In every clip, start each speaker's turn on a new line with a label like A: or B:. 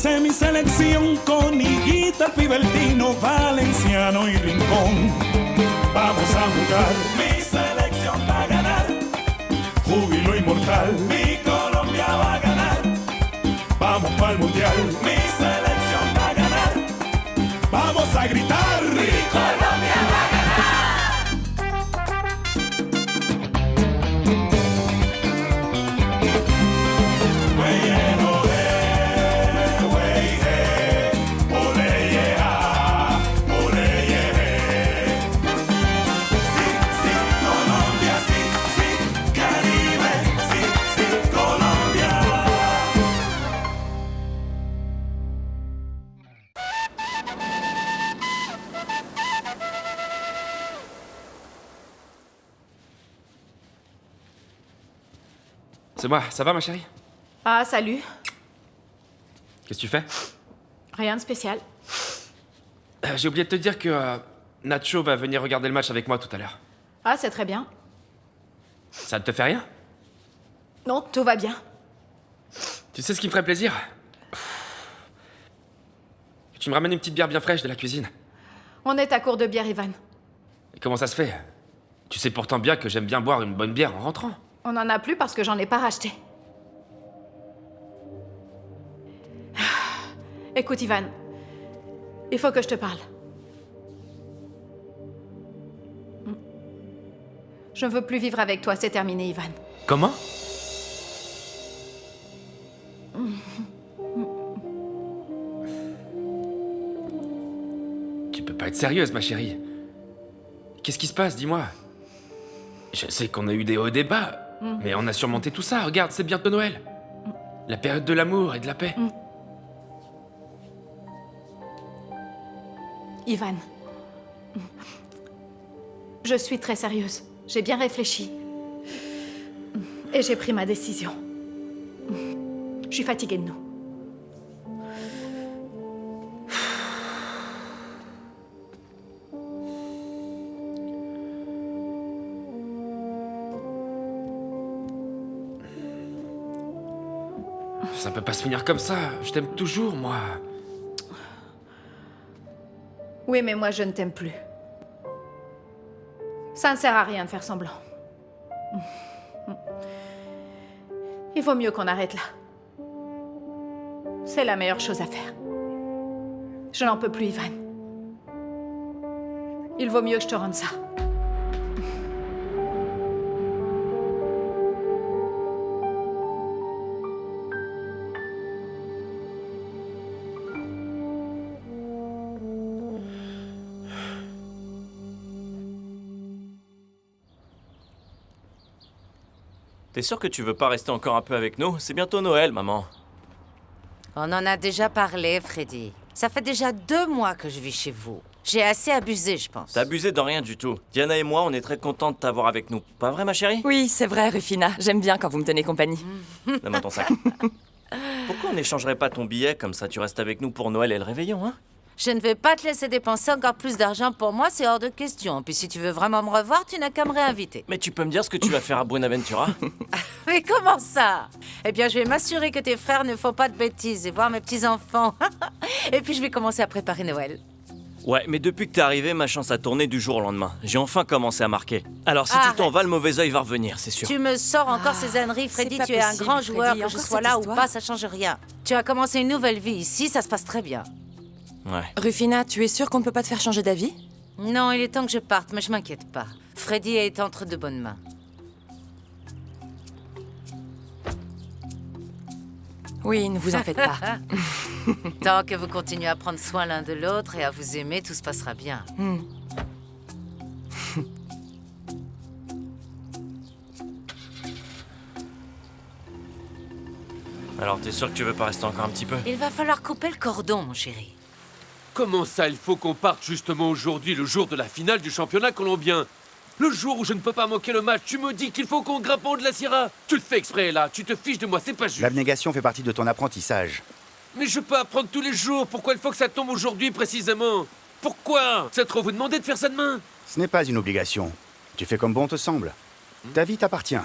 A: Dice mi selección con Higuita, Pibertino, Valenciano y Rincón. Vamos a jugar. Mi selección va a ganar. Júbilo inmortal. Mi Colombia va a ganar. Vamos para el mundial. Mi selección va a ganar. Vamos a gritar. Mi Colombia va a ganar.
B: C'est moi, ça va ma chérie?
C: Ah, salut.
B: Qu'est-ce que tu fais?
C: Rien de spécial.
B: J'ai oublié de te dire que Nacho va venir regarder le match avec moi tout à l'heure.
C: Ah, c'est très bien.
B: Ça ne te fait rien?
C: Non, tout va bien.
B: Tu sais ce qui me ferait plaisir? Que tu me ramènes une petite bière bien fraîche de la cuisine.
C: On est à court de bière, Ivan.
B: Et comment ça se fait? Tu sais pourtant bien que j'aime bien boire une bonne bière en rentrant.
C: On n'en a plus parce que j'en ai pas racheté. Écoute, Ivan, il faut que je te parle. Je ne veux plus vivre avec toi, c'est terminé, Ivan.
B: Comment? Tu peux pas être sérieuse, ma chérie. Qu'est-ce qui se passe, dis-moi? Je sais qu'on a eu des hauts et des bas, mais on a surmonté tout ça. Regarde, c'est bientôt Noël. La période de l'amour et de la paix.
C: Ivan, je suis très sérieuse. J'ai bien réfléchi. Et j'ai pris ma décision. Je suis fatiguée de nous.
B: Ça peut pas se finir comme ça. Je t'aime toujours, moi.
C: Oui, mais moi, je ne t'aime plus. Ça ne sert à rien de faire semblant. Il vaut mieux qu'on arrête là. C'est la meilleure chose à faire. Je n'en peux plus, Ivan. Il vaut mieux que je te rende ça.
D: T'es sûr que tu veux pas rester encore un peu avec nous? C'est bientôt Noël, maman.
E: On en a déjà parlé, Freddy. Ça fait déjà 2 mois que je vis chez vous. J'ai assez abusé, je pense.
D: T'as abusé de rien du tout. Diana et moi, on est très contents de t'avoir avec nous. Pas vrai, ma chérie?
F: Oui, c'est vrai, Rufina. J'aime bien quand vous me tenez compagnie.
D: Donne-moi ton sac. Pourquoi on n'échangerait pas ton billet, comme ça tu restes avec nous pour Noël et le réveillon, hein?
E: Je ne vais pas te laisser dépenser encore plus d'argent pour moi, c'est hors de question. Puis si tu veux vraiment me revoir, tu n'as qu'à me réinviter.
D: Mais tu peux me dire ce que tu vas faire à Buenaventura?
E: Mais comment ça? Eh bien, je vais m'assurer que tes frères ne font pas de bêtises et voir mes petits-enfants. Et puis je vais commencer à préparer Noël.
D: Ouais, mais depuis que t'es arrivé, ma chance a tourné du jour au lendemain. J'ai enfin commencé à marquer. Alors si
E: Arrête.
D: tu t'en vas, le mauvais œil va revenir, c'est sûr.
E: Tu me sors encore ces âneries, Freddy.
F: c'est
E: Tu
F: pas
E: es un
F: possible,
E: grand joueur,
F: Freddy.
E: que je
F: Encore
E: sois
F: cette
E: là
F: histoire.
E: ou pas, ça change rien. Tu as commencé une nouvelle vie ici, ça se passe très bien.
D: Ouais.
F: Rufina, tu es sûre qu'on ne peut pas te faire changer d'avis?
E: Non, il est temps que je parte, mais je m'inquiète pas. Freddy est entre de bonnes mains.
F: Oui, ne vous en faites pas.
E: Tant que vous continuez à prendre soin l'un de l'autre et à vous aimer, tout se passera bien.
D: Alors t'es sûr que tu veux pas rester encore un petit peu?
E: Il va falloir couper le cordon, mon chéri.
G: Comment ça, il faut qu'on parte justement aujourd'hui, le jour de la finale du championnat colombien? Le jour où je ne peux pas manquer le match, tu me dis qu'il faut qu'on grimpe en haut de la Sierra? Tu le fais exprès, là, tu te fiches de moi, c'est pas juste.
H: L'abnégation fait partie de ton apprentissage.
G: Mais je peux apprendre tous les jours, pourquoi il faut que ça tombe aujourd'hui précisément? Pourquoi? C'est trop vous demander de faire ça demain?
H: Ce n'est pas une obligation. Tu fais comme bon te semble. Ta vie t'appartient.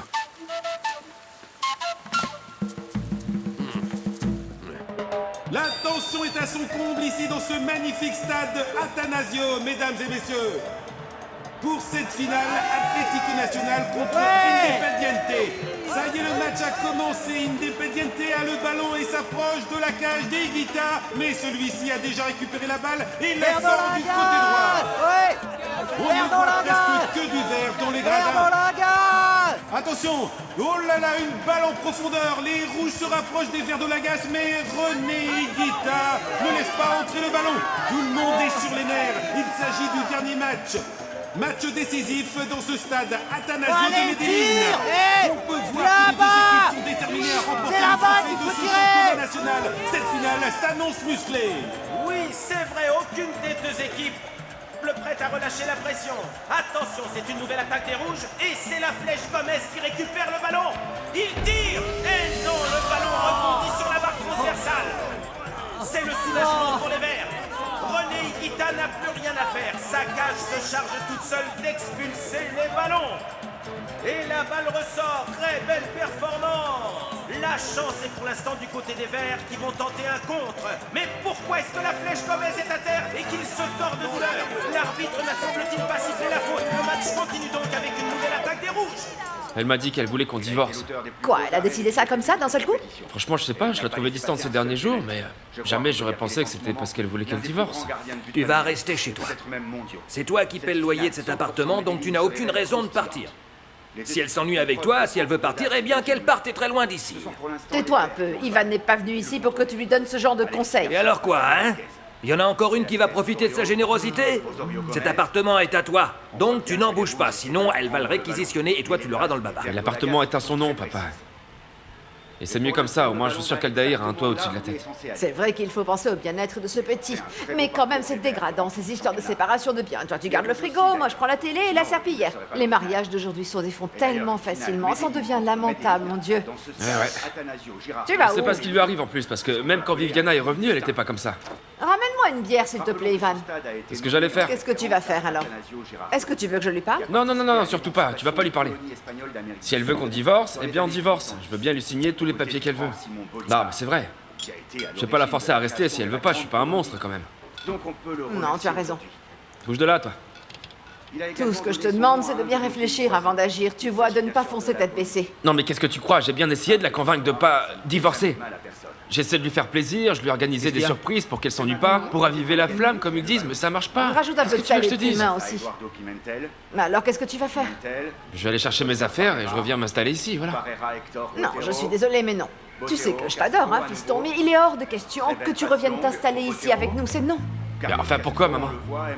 A: L'attention
I: à son comble ici dans ce magnifique stade Atanasio, mesdames et messieurs. Pour cette finale, Atlético Nacional contre Independiente. Ça y est, le match a commencé. Independiente a le ballon et s'approche de la cage d'Higuita. Mais celui-ci a déjà récupéré la balle et la sort du côté droit. On ne voit presque que du vert dans les gradins. Attention, oh là là, une balle en profondeur. Les rouges se rapprochent des verts de la Gasse, mais René Higuita ne laisse pas entrer le ballon. Tout le monde est sur les nerfs. Il s'agit du dernier match. Match décisif dans ce stade Atanasio de Medellín. On peut voir que les deux équipes sont déterminées à remporter le trophée de ce championnat national. Cette finale s'annonce musclée.
J: Oui, c'est vrai, aucune des deux équipes semble prête à relâcher la pression. Attention, c'est une nouvelle attaque des rouges et c'est la flèche Gomez qui récupère le ballon. Il tire et non, le ballon rebondit sur la barre transversale. C'est le soulagement pour les verts. René Higuita n'a plus rien à faire. Sa cage se charge toute seule d'expulser les ballons. Et la balle ressort. Très belle performance. La chance est pour l'instant du côté des verts qui vont tenter un contre. Mais pourquoi est-ce que la flèche Gomez est à terre et qu'il se tord de douleur? L'arbitre n'a semble-t-il pas sifflé la faute. Le match continue donc avec une nouvelle attaque des rouges.
B: Elle m'a dit qu'elle voulait qu'on divorce.
C: Quoi, elle a décidé ça comme ça, d'un seul coup?
B: Franchement, je sais pas, je la trouvais distante ces derniers jours, mais jamais j'aurais pensé que c'était parce qu'elle voulait qu'elle divorce.
K: Tu vas rester chez toi. C'est toi qui paies le loyer de cet appartement, donc tu n'as aucune raison de partir. Si elle s'ennuie avec toi, si elle veut partir, eh bien qu'elle parte et très loin d'ici.
C: Tais-toi un peu, Ivan n'est pas venu ici pour que tu lui donnes ce genre de conseils.
K: Et alors quoi, hein? Il y en a encore une qui va profiter de sa générosité? Cet appartement est à toi, donc tu n'en bouges pas, sinon elle va le réquisitionner et toi tu l'auras dans le baba.
B: L'appartement est à son nom, papa. Et c'est mieux comme ça, au moins je suis sûr qu'Aldaïr a un toit au-dessus de la tête.
C: C'est vrai qu'il faut penser au bien-être de ce petit. Mais quand même, c'est dégradant, ces histoires de séparation de biens. Toi, tu gardes le frigo, moi je prends la télé et la serpillière. Les mariages d'aujourd'hui se défont tellement facilement, ça devient lamentable, mon Dieu.
B: Ouais.
C: Tu vas où?
B: C'est pas ce qui lui arrive en plus, parce que même quand Viviana est revenue, elle était pas comme ça.
C: Ramène-moi une bière, s'il te plaît, Ivan.
B: C'est ce que j'allais faire.
C: Qu'est-ce que tu vas faire, alors? Est-ce que tu veux que je lui parle?
B: Non, surtout pas, tu vas pas lui parler. Si elle veut qu'on divorce, eh bien on divorce. Je veux bien lui signer tous les papiers qu'elle veut. Non, mais c'est vrai. Je vais pas la forcer à rester si elle veut pas, je suis pas un monstre quand même.
C: Non, tu as raison.
B: Bouge de là, toi.
C: Tout ce que je te demande, c'est de bien réfléchir avant d'agir, tu vois, de ne pas foncer tête baissée.
B: Non, mais qu'est-ce que tu crois? J'ai bien essayé de la convaincre de pas divorcer. J'essaie de lui faire plaisir, je lui ai organisé des surprises pour qu'elle s'ennuie pas, pour raviver la flamme, comme ils disent, mais ça marche pas.
C: Rajoute un peu de sel et de
B: dise
C: cumin aussi. Mais alors, qu'est-ce que tu vas faire?
B: Je vais aller chercher mes affaires et je reviens m'installer ici, voilà.
C: Non, je suis désolée, mais non. Tu sais que je t'adore, hein, fiston, mais il est hors de question que tu reviennes t'installer ici avec nous, c'est non.
B: Mais enfin, pourquoi, maman?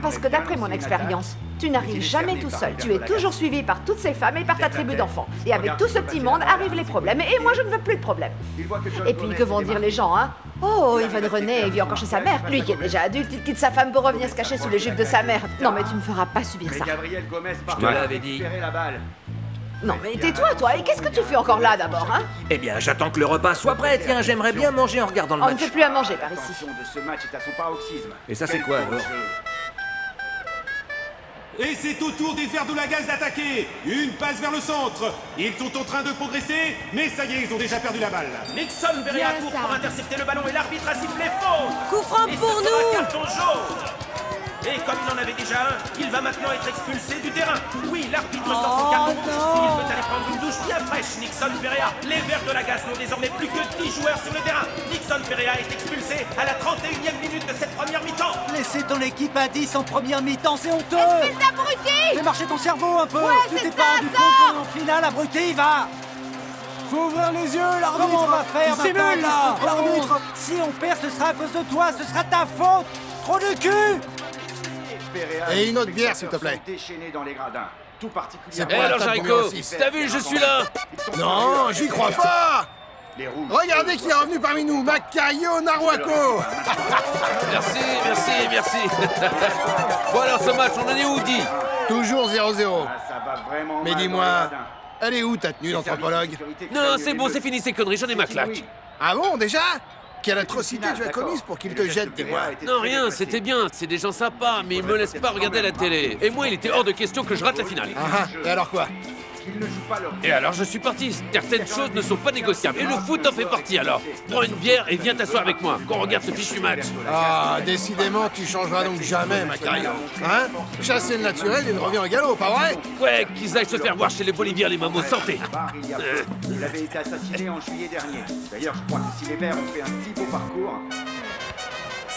C: Parce que d'après mon expérience, tu n'arrives jamais tout seul. Tu es toujours suivi par toutes ces femmes et par ta tribu d'enfants. Et avec tout ce petit monde arrivent les problèmes. Et moi, je ne veux plus de problèmes. Et puis, que vont dire les gens, hein? Oh, Ivan René vit encore chez sa mère. Lui qui est déjà adulte, il quitte sa femme pour revenir se cacher sous les jupes de sa mère. Non, mais tu ne me feras pas subir ça.
K: Je te l'avais dit.
C: Non, mais tais-toi, toi. Et qu'est-ce que tu fais encore là, d'abord, hein?
K: Eh bien, j'attends que le repas soit prêt. Tiens, j'aimerais bien manger en regardant le
C: On
K: match.
C: ne fait plus à manger par ici.
K: Et ça, c'est quoi, alors?
I: Et c'est au tour des Verts de la Gaze d'attaquer. Une passe vers le centre. Ils sont en train de progresser, mais ça y est, ils ont déjà perdu la balle.
J: Nixon Berea court pour intercepter le ballon et l'arbitre a sifflé faute.
F: Coup franc
J: et
F: pour
J: ce sera
F: nous.
J: carton jaune. Et comme il en avait déjà un, il va maintenant être expulsé du terrain. Oui, l'arbitre sort son carton rouge. Il peut aller prendre une douche bien fraîche, Nixon Berea. Les Verts de la Gaze n'ont désormais plus que 10 joueurs sur le terrain. Nixon Berea est expulsé à la 31e minute de cette première mi-temps.
L: Laisser ton équipe à 10 en première mi-temps, c'est honteux.
C: Espèce d'abruti!
L: Fais marcher ton cerveau un peu.
C: Ouais,
L: Tu
C: c'est
L: t'es pas
C: ça,
L: rendu
C: sors.
L: compte qu'en finale, abruti, il va. Faut ouvrir les yeux, l'arbitre. Comment on va faire
M: C'est
L: maintenant,
M: nul, là.
L: l'arbitre? Si on perd, ce sera à cause de toi, ce sera ta faute. Trop de cul.
M: Et une autre bière, s'il te plaît.
G: Eh alors, Jericho, t'as vu, je suis là.
M: Non, j'y crois pas. Regardez qui est revenu parmi nous, Macario Naruaco.
G: Merci. Bon alors, ce match, on en est où, dit?
M: Toujours 0-0. Mais dis-moi, elle est où ta tenue d'anthropologue?
G: Non, c'est bon, c'est fini ces conneries, j'en ai ma claque.
M: Ah bon, déjà? Quelle atrocité tu as commise pour qu'il te jette, dis-moi?
G: Non, rien, c'était bien, c'est des gens sympas, mais ils me laissent pas regarder la télé. Et moi, il était hors de question que je rate la finale.
M: Ah, et alors quoi?
G: Et alors je suis parti. Certaines choses ne sont pas négociables. Et le foot en fait partie alors. Prends une bière et viens t'asseoir avec moi, qu'on regarde ce fichu match.
M: Ah, décidément, tu changeras donc jamais, Macario. Hein? Chasser le naturel, il revient au galop, pas vrai?
G: Ouais, qu'ils aillent se faire voir chez les Boliviens, les mamos, santé.
N: Il avait été assassiné en juillet dernier. D'ailleurs, je crois que si les Verts ont fait un si beau parcours...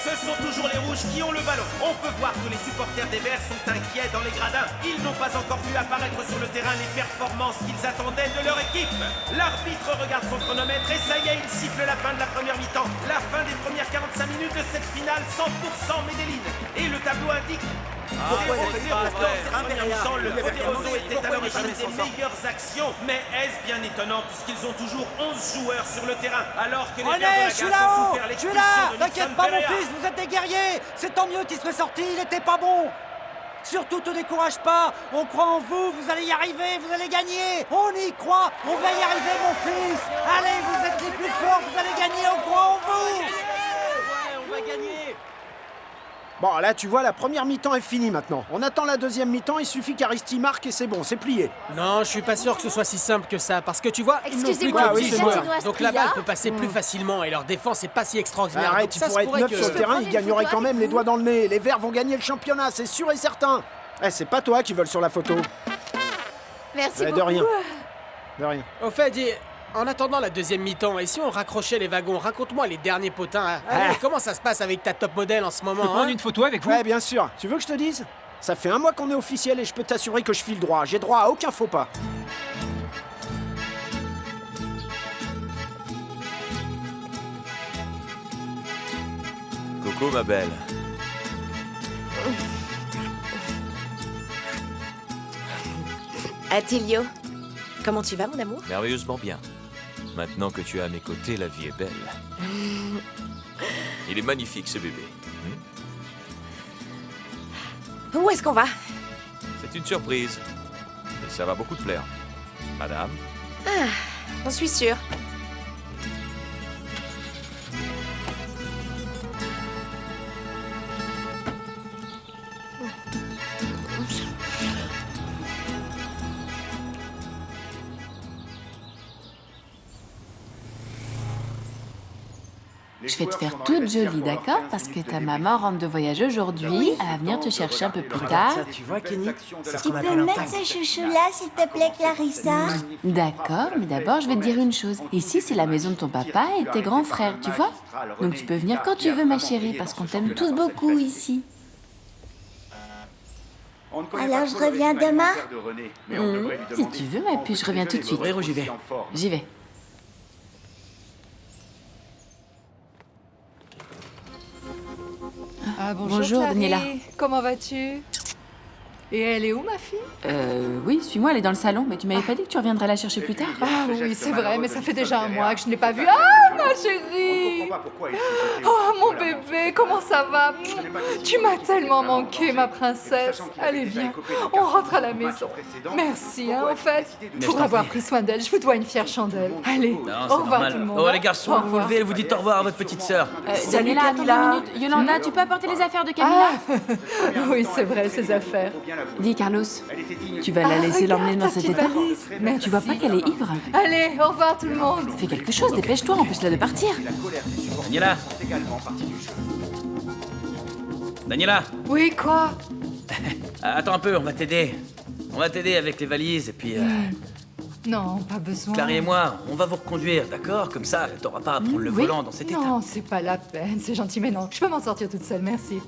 J: Ce sont toujours les rouges qui ont le ballon. On peut voir que les supporters des Verts sont inquiets dans les gradins. Ils n'ont pas encore vu apparaître sur le terrain les performances qu'ils attendaient de leur équipe. L'arbitre regarde son chronomètre et ça y est, il siffle la fin de la première mi-temps. La fin des premières 45 minutes de cette finale 100% Medellín. Et le tableau indique 0-0 dans cette première mi-temps. Le Poderoso était à l'origine des meilleures actions. Mais est-ce bien étonnant puisqu'ils ont toujours 11 joueurs sur le terrain alors que les Verts de la
L: je suis
J: Gasse ont
L: là-haut.
J: souffert
L: Je suis
J: l'expulsion
L: là.
J: de
L: T'inquiète
J: Nixon
L: pas, mon
J: Pereira.
L: fils, vous êtes des guerriers. C'est tant mieux qu'il soit sorti, il était pas bon. Surtout, te décourage pas. On croit en vous, vous allez y arriver, vous allez gagner. On y croit, on va y arriver, mon fils. Allez, vous êtes les plus forts, vous allez gagner, on croit en vous.
J: Ouais, on va gagner.
O: Bon, là, tu vois, la première mi-temps est finie maintenant. On attend la deuxième mi-temps, il suffit qu'Aristi marque et c'est bon, c'est plié.
P: Non, je suis pas sûr que ce soit si simple que ça, parce que tu vois, ils n'ont plus
C: Excusez-moi,
P: que 10
C: monsieur
P: joueurs,
C: Gentino
P: donc la balle
C: Astria
P: peut passer plus facilement et leur défense est pas si extraordinaire.
O: Arrête,
P: Donc
O: tu
P: ça se
O: pourrais être
P: pourrait
O: neuf
P: que...
O: sur le terrain, ils gagneraient quand même les doigts dans le nez. Les Verts vont gagner le championnat, c'est sûr et certain. Eh, c'est pas toi qui veulent sur la photo.
C: Merci
O: De
C: beaucoup.
O: rien. De rien.
P: Au fait, dis, en attendant la deuxième mi-temps, et si on raccrochait les wagons, raconte-moi les derniers potins. Hein. Allez, comment ça se passe avec ta top modèle en ce moment?
L: Je peux prendre une photo avec vous?
O: Ouais, bien sûr. Tu veux que je te dise? Ça fait un mois qu'on est officiel et je peux t'assurer que je file droit. J'ai droit à aucun faux pas.
D: Coucou, ma belle.
E: Attilio, comment tu vas, mon amour?
Q: Merveilleusement bien. Maintenant que tu es à mes côtés, la vie est belle. Il est magnifique, ce bébé.
E: Où est-ce qu'on va?
Q: C'est une surprise. Et ça va beaucoup te plaire. Madame?
E: Ah, j'en suis sûre.
R: Je vais te faire toute jolie, d'accord? Parce que ta maman rentre de voyage aujourd'hui, elle va venir te chercher un peu plus tard.
L: Tu vois, Kenny, c'est ce
S: Tu
L: qu'on
S: peux
L: appelle un
S: mettre
L: tag.
S: ce chouchou-là, s'il te plaît, Clarissa?
R: D'accord, mais d'abord je vais te dire une chose. Ici, c'est la maison de ton papa et de tes grands frères, tu vois? Donc tu peux venir quand tu veux, ma chérie, parce qu'on t'aime tous beaucoup ici.
S: Alors je reviens demain?
R: Si tu veux, ma puce, je reviens tout de suite.
L: J'y vais.
R: J'y vais.
T: Ah, bonjour,
R: Bonjour,
T: Clary.
R: Daniela.
T: Comment vas-tu? Et elle est où, ma fille?
R: Oui, suis-moi, elle est dans le salon, mais tu m'avais pas dit que tu reviendrais la chercher plus tard?
T: Ah oui, c'est vrai, mais ça fait déjà un mois que je ne l'ai pas vue. Ah, ma chérie! Oh, mon bébé, comment ça va? Tu m'as tellement manqué, ma princesse. Allez, viens, on rentre à la maison. Merci, hein, en fait, pour avoir pris soin d'elle. Je vous dois une fière chandelle. Allez, au revoir tout le monde.
K: Oh,
T: hein.
K: les garçons,
T: Au
K: vous vous
T: revoir.
K: levez et vous dites au revoir à votre petite sœur.
R: Daniela, attends 2 minutes. Yolanda, tu peux apporter les affaires de Camilla?
T: Oui, c'est vrai, ces affaires.
R: Dis, Carlos, tu vas la laisser l'emmener dans cet état?
T: Merci.
R: Tu vois pas qu'elle est ivre?
T: Allez, au revoir tout le monde.
R: Fais quelque chose, dépêche-toi, empêche-la de partir.
K: Daniela. Daniela.
T: Oui, quoi?
K: Attends un peu, on va t'aider. On va t'aider avec les valises et puis...
T: Non, pas besoin.
K: Clary et moi, on va vous reconduire, d'accord? Comme ça, t'auras pas à prendre le volant dans cet état.
T: Non, c'est pas la peine, c'est gentil, mais non. Je peux m'en sortir toute seule, merci.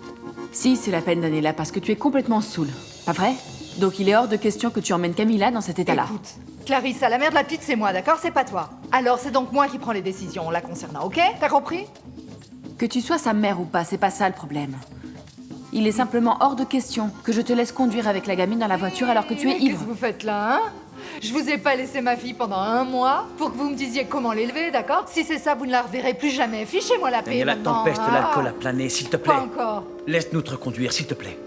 R: Si, c'est la peine, Daniela, parce que tu es complètement saoule. Pas vrai? Donc il est hors de question que tu emmènes Camilla dans cet état-là.
T: Écoute, Clarissa, la mère de la petite, c'est moi, d'accord? C'est pas toi. Alors c'est donc moi qui prends les décisions la concernant, ok? T'as compris?
R: Que tu sois sa mère ou pas, c'est pas ça le problème. Il est simplement hors de question que je te laisse conduire avec la gamine dans la voiture alors que tu es
T: Mais
R: ivre.
T: qu'est-ce que vous faites là, hein? Je vous ai pas laissé ma fille pendant un mois pour que vous me disiez comment l'élever, d'accord? Si c'est ça, vous ne la reverrez plus jamais. Fichez-moi la paix
K: Daniela,
T: maintenant.
K: t'empêches de
T: Ah.
K: l'alcool à planer, s'il te plaît.
T: Pas encore.
K: Laisse-nous te reconduire, s'il te plaît.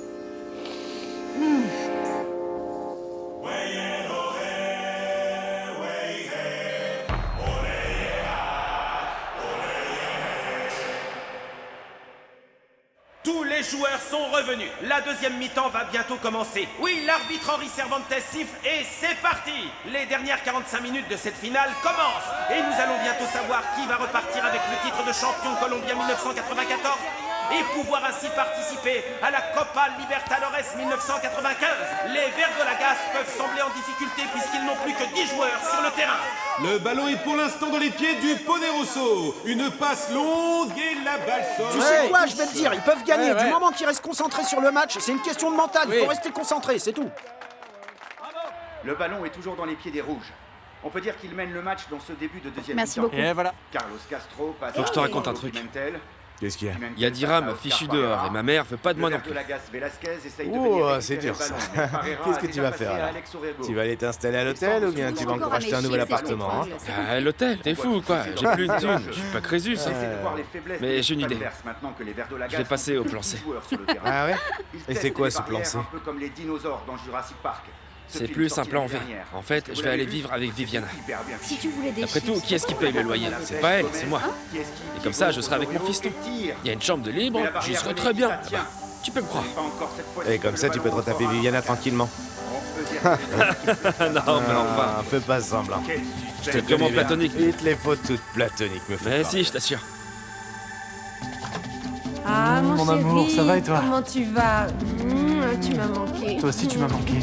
J: Tous les joueurs sont revenus. La deuxième mi-temps va bientôt commencer. Oui, l'arbitre Henri Cervantes siffle et c'est parti. Les dernières 45 minutes de cette finale commencent. Et nous allons bientôt savoir qui va repartir avec le titre de champion colombien 1994 et pouvoir ainsi participer à la Copa Libertadores 1995. Les Verdolagas peuvent sembler en difficulté puisqu'ils n'ont plus que 10 joueurs sur le terrain.
I: Le ballon est pour l'instant dans les pieds du Poderoso. Une passe longue et la balle sort.
O: Tu sais quoi, je vais te dire, ils peuvent gagner. Du moment qu'ils restent concentrés sur le match, c'est une question de mental. Il faut rester concentré, c'est tout.
N: Le ballon est toujours dans les pieds des Rouges. On peut dire qu'ils mènent le match dans ce début de deuxième
R: Merci
N: mi-temps.
R: beaucoup. Et
B: voilà.
N: Carlos Castro passe.
B: Faut que je te raconte un truc.
H: Qu'est-ce qu'il y a?
B: Il y a d'Iram, fichu dehors, et ma mère veut pas de moi non plus.
H: Oh, c'est dur ça. Qu'est-ce que tu vas faire là? Tu vas aller t'installer à l'hôtel ou bien tu vas encore acheter un nouvel appartement?
B: Ah, l'hôtel, t'es fou ou quoi? J'ai plus une thune, je suis pas Crésus. Hein. Mais j'ai une idée. Je vais passer au plan C.
H: Ah ouais? Et c'est quoi ce plan C?
N: Un peu comme les dinosaures dans Jurassic Park.
B: C'est plus un plan V. En fait, je vais aller vivre avec Viviana.
R: Si tu voulais des
B: Après tout, qui est-ce qui paye le loyer? C'est pas elle, c'est moi. Et comme ça, je serai avec mon fiston. Il y a une chambre de libre, j'y serai très bien. Ah bah, tu peux me croire.
H: Et comme ça, tu peux te retaper Viviana tranquillement.
B: Non, mais enfin.
H: Fais pas semblant. Je te
B: comment
H: connais bien.
B: platonique.
H: Il te les faut toutes platoniques, me fais
B: Mais
H: pas.
B: si, je t'assure.
R: Ah, mon chéri,
U: amour, ça va et toi?
R: Comment tu vas? Tu m'as manqué.
U: Toi aussi, tu m'as manqué.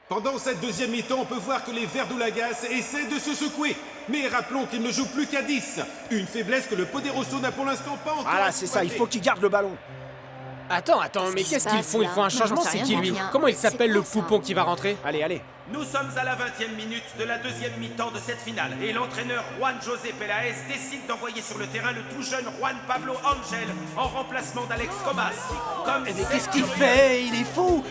I: Pendant cette deuxième mi-temps, on peut voir que les Verdolagas essaient de se secouer. Mais rappelons qu'ils ne jouent plus qu'à 10. Une faiblesse que le Poderoso n'a pour l'instant pas encore.
O: Voilà, c'est ça, il faut qu'ils gardent le ballon.
P: Attends, mais qu'est-ce qu'ils font? Il faut un changement, c'est qui lui? Comment il s'appelle le poupon qui va rentrer?
O: Allez.
J: Nous sommes à la 20e minute de la deuxième mi-temps de cette finale et l'entraîneur Juan José Peláez décide d'envoyer sur le terrain le tout jeune Juan Pablo Angel en remplacement d'Alex Comas.
L: Mais qu'est-ce qu'il fait? Il est fou!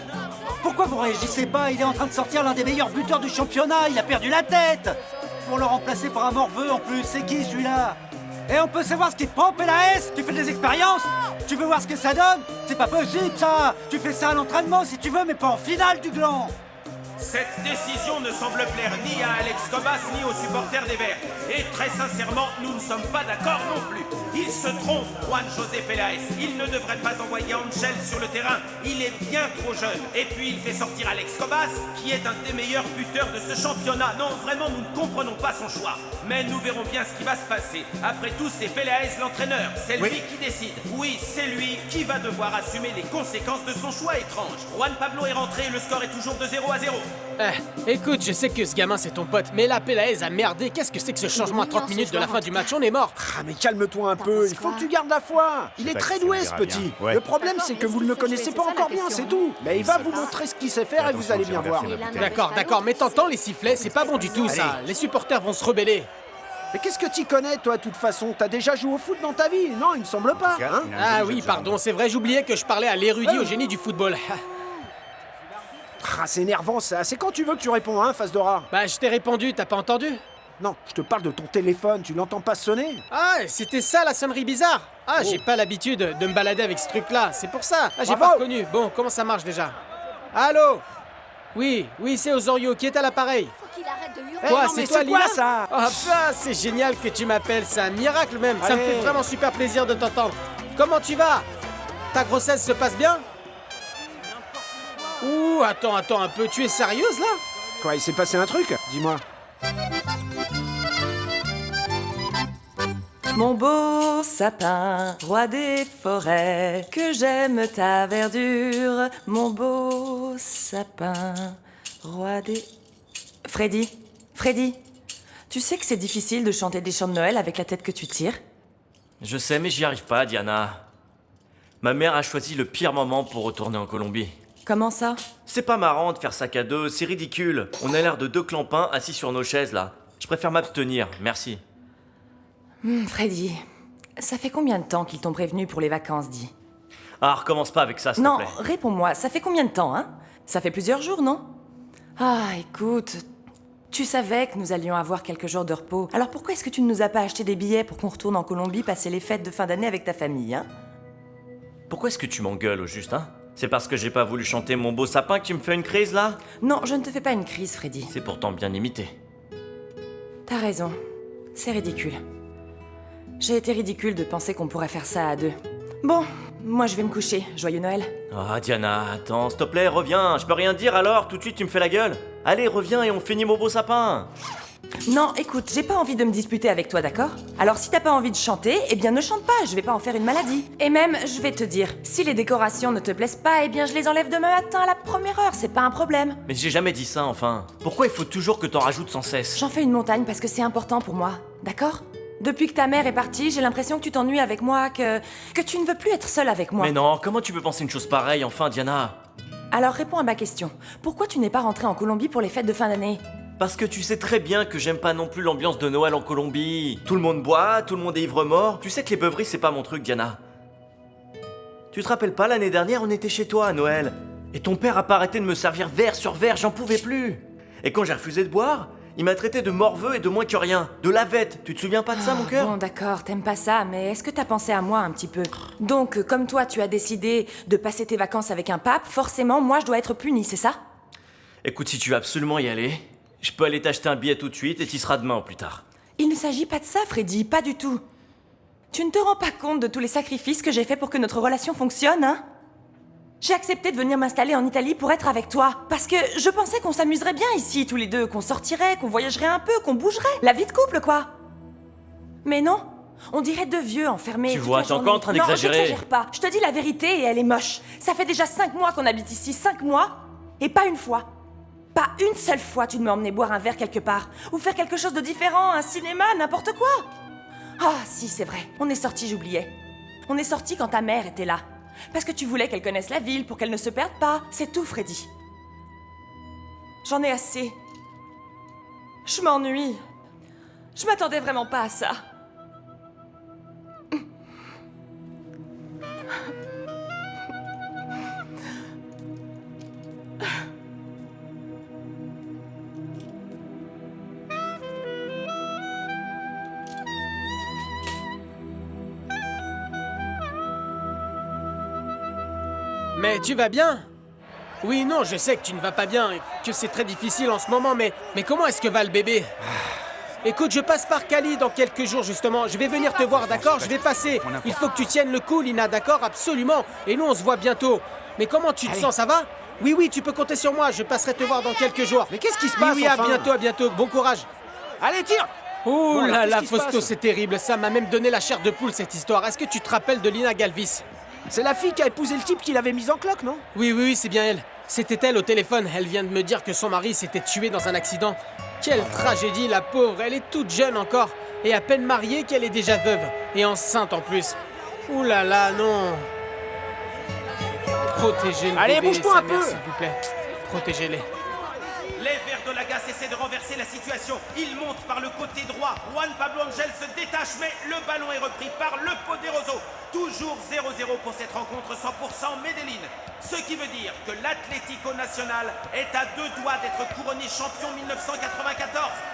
L: Pourquoi vous réagissez pas? Il est en train de sortir l'un des meilleurs buteurs du championnat, il a perdu la tête! Pour le remplacer par un morveux en plus, c'est qui celui-là? Et on peut savoir ce qu'il te prend, Peláez? Tu fais des expériences? Tu veux voir ce que ça donne? C'est pas possible ça! Tu fais ça à l'entraînement si tu veux, mais pas en finale du gland!
J: Cette décision ne semble plaire ni à Alex Comas ni aux supporters des Verts. Et très sincèrement, nous ne sommes pas d'accord non plus. Il se trompe, Juan José Peláez. Il ne devrait pas envoyer Angel sur le terrain. Il est bien trop jeune. Et puis il fait sortir Alex Comas, qui est un des meilleurs buteurs de ce championnat. Non, vraiment, nous ne comprenons pas son choix. Mais nous verrons bien ce qui va se passer. Après tout, c'est Peláez l'entraîneur. C'est lui qui décide. Oui, c'est lui qui va devoir assumer les conséquences de son choix étrange. Juan Pablo est rentré et le score est toujours de 0-0.
P: Écoute, je sais que ce gamin c'est ton pote, mais là Peláez a merdé. Qu'est-ce que c'est que ce changement à 30 minutes de la fin du match? On est mort.
O: Ah mais calme-toi un peu, il faut que tu gardes la foi. Il est très doué ce petit. Le problème c'est que vous ne le connaissez pas encore bien, c'est tout. Mais il va vous montrer ce qu'il sait faire et vous allez bien voir.
P: D'accord, mais t'entends les sifflets, c'est pas bon du tout ça. Les supporters vont se rebeller.
O: Mais qu'est-ce que t'y connais toi de toute façon? T'as déjà joué au foot dans ta vie? Non, il me semble pas. Hein?
P: Ah oui, pardon, c'est vrai, j'oubliais que je parlais à l'érudit au génie du football.
O: Ah, c'est énervant ça. C'est quand tu veux que tu réponds, hein, face d'Ora?
P: Bah, je t'ai répondu, t'as pas entendu?
O: Non, je te parle de ton téléphone, tu l'entends pas sonner?
P: Ah, c'était ça la sonnerie bizarre? Ah, j'ai pas l'habitude de me balader avec ce truc-là, c'est pour ça. Ah, j'ai pas reconnu. Bon, comment ça marche déjà? Allô? Oui, c'est Osorio qui est à l'appareil. Quoi, c'est toi, Lila?
O: Ça?
P: Ah, bah, c'est génial que tu m'appelles, c'est un miracle même. Ça me fait vraiment super plaisir de t'entendre. Comment tu vas? Ta grossesse se passe bien? Ouh, attends un peu, tu es sérieuse là?
O: Quoi, il s'est passé un truc? Dis-moi.
F: Mon beau sapin, roi des forêts, que j'aime ta verdure. Mon beau sapin, roi des... Freddy, tu sais que c'est difficile de chanter des chants de Noël avec la tête que tu tires?
D: Je sais, mais j'y arrive pas, Diana. Ma mère a choisi le pire moment pour retourner en Colombie.
F: Comment ça?
D: C'est pas marrant de faire sac à dos, c'est ridicule. On a l'air de deux clampins assis sur nos chaises, là. Je préfère m'abstenir, merci.
F: Freddy, ça fait combien de temps qu'ils t'ont prévenu pour les vacances, dis?
D: Ah, recommence pas avec ça, s'il te plaît.
F: Non, réponds-moi, ça fait combien de temps, hein? Ça fait plusieurs jours, non? Ah, écoute, tu savais que nous allions avoir quelques jours de repos. Alors pourquoi est-ce que tu ne nous as pas acheté des billets pour qu'on retourne en Colombie passer les fêtes de fin d'année avec ta famille, hein?
D: Pourquoi est-ce que tu m'engueules, au juste, hein? C'est parce que j'ai pas voulu chanter Mon beau sapin que tu me fais une crise, là?
F: Non, je ne te fais pas une crise, Freddy.
D: C'est pourtant bien imité.
F: T'as raison. C'est ridicule. J'ai été ridicule de penser qu'on pourrait faire ça à deux. Bon, moi je vais me coucher. Joyeux Noël.
D: Ah, Diana, attends, s'il te plaît, reviens. Je peux rien dire alors, tout de suite tu me fais la gueule. Allez, reviens et on finit mon beau sapin.
F: Non, écoute, j'ai pas envie de me disputer avec toi, d'accord? Alors si t'as pas envie de chanter, eh bien ne chante pas, je vais pas en faire une maladie. Et même, je vais te dire, si les décorations ne te plaisent pas, eh bien je les enlève demain matin à la première heure, c'est pas un problème.
D: Mais j'ai jamais dit ça, enfin. Pourquoi il faut toujours que t'en rajoutes sans cesse?
F: J'en fais une montagne parce que c'est important pour moi, d'accord? Depuis que ta mère est partie, j'ai l'impression que tu t'ennuies avec moi, que tu ne veux plus être seule avec moi.
D: Mais non, comment tu peux penser une chose pareille, enfin, Diana?
F: Alors réponds à ma question. Pourquoi tu n'es pas rentrée en Colombie pour les fêtes de fin d'année?
D: Parce que tu sais très bien que j'aime pas non plus l'ambiance de Noël en Colombie. Tout le monde boit, tout le monde est ivre-mort. Tu sais que les beuveries, c'est pas mon truc, Diana. Tu te rappelles pas, l'année dernière, on était chez toi à Noël. Et ton père a pas arrêté de me servir verre sur verre, j'en pouvais plus. Et quand j'ai refusé de boire, il m'a traité de morveux et de moins que rien. De lavette, tu te souviens pas de ça, mon cœur?
F: Bon, d'accord, t'aimes pas ça, mais est-ce que t'as pensé à moi un petit peu? Donc, comme toi, tu as décidé de passer tes vacances avec un pape, forcément, moi, je dois être punie, c'est ça?
D: Écoute, si tu veux absolument y aller, je peux aller t'acheter un billet tout de suite et t'y seras demain ou plus tard.
F: Il ne s'agit pas de ça, Freddy, pas du tout. Tu ne te rends pas compte de tous les sacrifices que j'ai faits pour que notre relation fonctionne, hein? J'ai accepté de venir m'installer en Italie pour être avec toi. Parce que je pensais qu'on s'amuserait bien ici, tous les deux, qu'on sortirait, qu'on voyagerait un peu, qu'on bougerait. La vie de couple, quoi. Mais non, on dirait deux vieux enfermés.
D: Tu vois, t'es encore en train d'exagérer.
F: Non, j'exagère pas. Je te dis la vérité et elle est moche. Ça fait déjà 5 mois qu'on habite ici, 5 mois, et pas une fois. Pas une seule fois tu ne m'as emmené boire un verre quelque part, ou faire quelque chose de différent, un cinéma, n'importe quoi. Ah, si, c'est vrai. On est sortis, j'oubliais. On est sortis quand ta mère était là. Parce que tu voulais qu'elle connaisse la ville pour qu'elle ne se perde pas. C'est tout, Freddy. J'en ai assez. Je m'ennuie. Je m'attendais vraiment pas à ça.
P: Mais tu vas bien? Oui, non, je sais que tu ne vas pas bien et que c'est très difficile en ce moment, mais comment est-ce que va le bébé? Écoute, je passe par Cali dans quelques jours, justement. Je vais venir te voir, d'accord? Je vais passer. Il faut que tu tiennes le coup, Lina, d'accord? Absolument. Et nous, on se voit bientôt. Mais comment tu te sens, ça va? Oui, tu peux compter sur moi. Je passerai te voir dans quelques jours.
O: Mais qu'est-ce qui se passe?
P: Oui, à bientôt. Bon courage.
O: Allez, tire!
P: Oh là là, Fausto, c'est terrible. Ça m'a même donné la chair de poule, cette histoire. Est-ce que tu te rappelles de Lina Galvis?
O: C'est la fille qui a épousé le type qui l'avait mise en cloque, non?
P: Oui, c'est bien elle. C'était elle au téléphone. Elle vient de me dire que son mari s'était tué dans un accident. Quelle tragédie, la pauvre. Elle est toute jeune encore. Et à peine mariée qu'elle est déjà veuve. Et enceinte en plus. Ouh là là, non. Protégez le
O: Allez,
P: bébé,
O: bouge-toi
P: sa
O: un
P: mère,
O: peu.
P: s'il vous plaît. Protégez-les.
J: Les Verts de Lagas essaient de renverser la situation. Ils montent par le côté droit. Juan Pablo Angel se détache, mais le ballon est repris par le Poderoso. Toujours 0-0 pour cette rencontre 100% Medellín. Ce qui veut dire que l'Atlético Nacional est à 2 doigts d'être couronné champion 1994.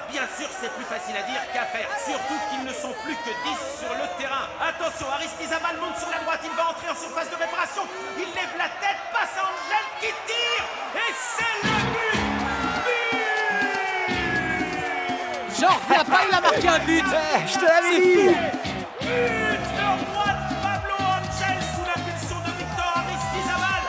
J: Bien sûr, c'est plus facile à dire qu'à faire. Surtout qu'ils ne sont plus que 10 sur le terrain. Attention, Aristizabal monte sur la droite. Il va entrer en surface de réparation. Il lève la tête, passe à Angel qui tire. Et c'est le but.
P: J'en reviens pas, il a marqué un but.
O: Je te l'avais dit.
J: But de Juan Pablo Angel sous l'impulsion de Victor Aristizabal.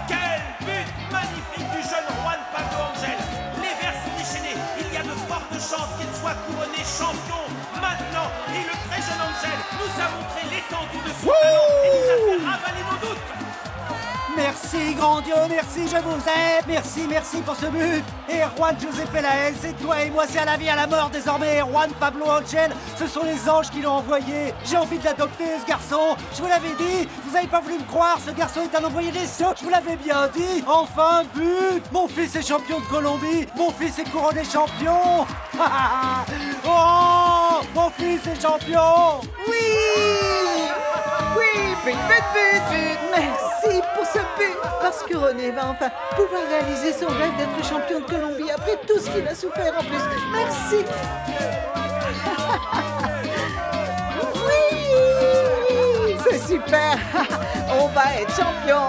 J: Quel but magnifique du jeune Juan Pablo Angel. Les Verts sont déchaînés. Il y a de fortes chances qu'il soit couronné champion. Maintenant, et le très jeune Angel nous a montré l'étendue de son talent et nous a fait ravaler nos doutes.
L: Merci, grand Dieu, merci, je vous aime. Merci pour ce but. Et Juan José Peláez, c'est toi et moi, c'est à la vie, à la mort désormais. Juan Pablo Angel, ce sont les anges qui l'ont envoyé. J'ai envie de l'adopter, ce garçon. Je vous l'avais dit, vous n'avez pas voulu me croire, ce garçon est un envoyé des cieux. Je vous l'avais bien dit. Enfin, but. Mon fils est champion de Colombie. Mon fils est couronné champion. Oh, mon fils est champion.
U: Oui, but. Merci pour ce but, parce que René va enfin pouvoir réaliser son rêve d'être champion de Colombie après tout ce qu'il a souffert en plus. Merci. Oui, c'est super. On va être champion,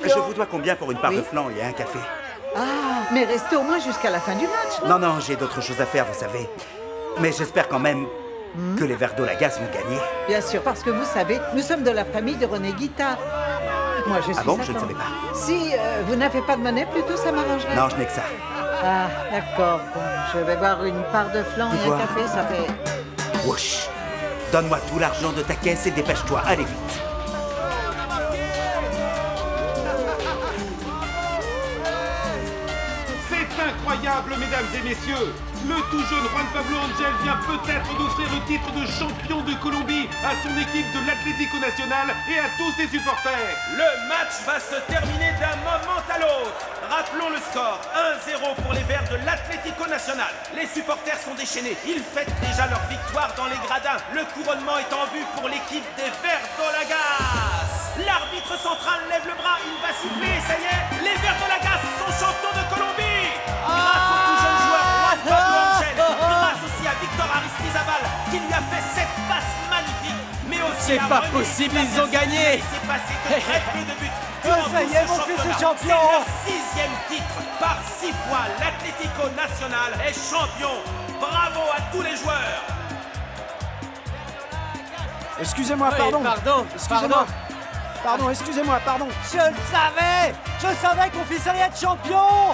N: Je vous dois combien pour une part de flan et un café?
U: Ah, mais restez au moins jusqu'à la fin du match, non?
N: Non, j'ai d'autres choses à faire, vous savez.
L: Mais j'espère quand même que les Verts d'Olagas vont gagner.
U: Bien sûr, parce que vous savez, nous sommes de la famille de René Guittard. Moi, je suis
L: Ah bon,
U: Satan.
L: je ne savais pas.
U: Si vous n'avez pas de monnaie, plutôt ça m'arrangerait.
L: Non, je n'ai que ça.
U: Ah, d'accord. Bon, je vais boire une part de flan et un
L: Voilà.
U: café, ça fait...
L: Wesh. Donne-moi tout l'argent de ta caisse et dépêche-toi, allez vite.
I: C'est incroyable, mesdames et messieurs. Le tout jeune Juan Pablo Angel vient peut-être d'offrir le titre de champion de Colombie à son équipe de l'Atlético Nacional et à tous ses supporters.
J: Le match va se terminer d'un moment à l'autre. Rappelons le score, 1-0 pour les Verts de l'Atlético Nacional. Les supporters sont déchaînés, ils fêtent déjà leur victoire dans les gradins. Le couronnement est en vue pour l'équipe des Verts d'Olagas. L'arbitre central lève le bras, il va siffler, ça y est, les Verts d'Olagas sont champions de Colombie. Grâce au tout jeune joueur Juan Pablo Angel, grâce aussi à Victor Aristizabal qui lui a fait cette passe magnifique. Mais aussi
P: C'est
J: à
P: pas
J: René
P: possible, ils ont
J: Garcia.
P: gagné.
J: Il s'est passé que très peu de buts. Durant
L: ça y
J: tout
L: est,
J: ce
L: mon fils est
J: championnat.
L: champion.
J: C'est leur 6e titre par 6 fois. L'Atlético Nacional est champion. Bravo à tous les joueurs.
O: Excusez-moi,
P: Oui,
O: pardon.
P: pardon,
O: Excusez-moi. Pardon, excusez-moi, pardon.
L: Je le savais. Je savais qu'on fils allait être champion.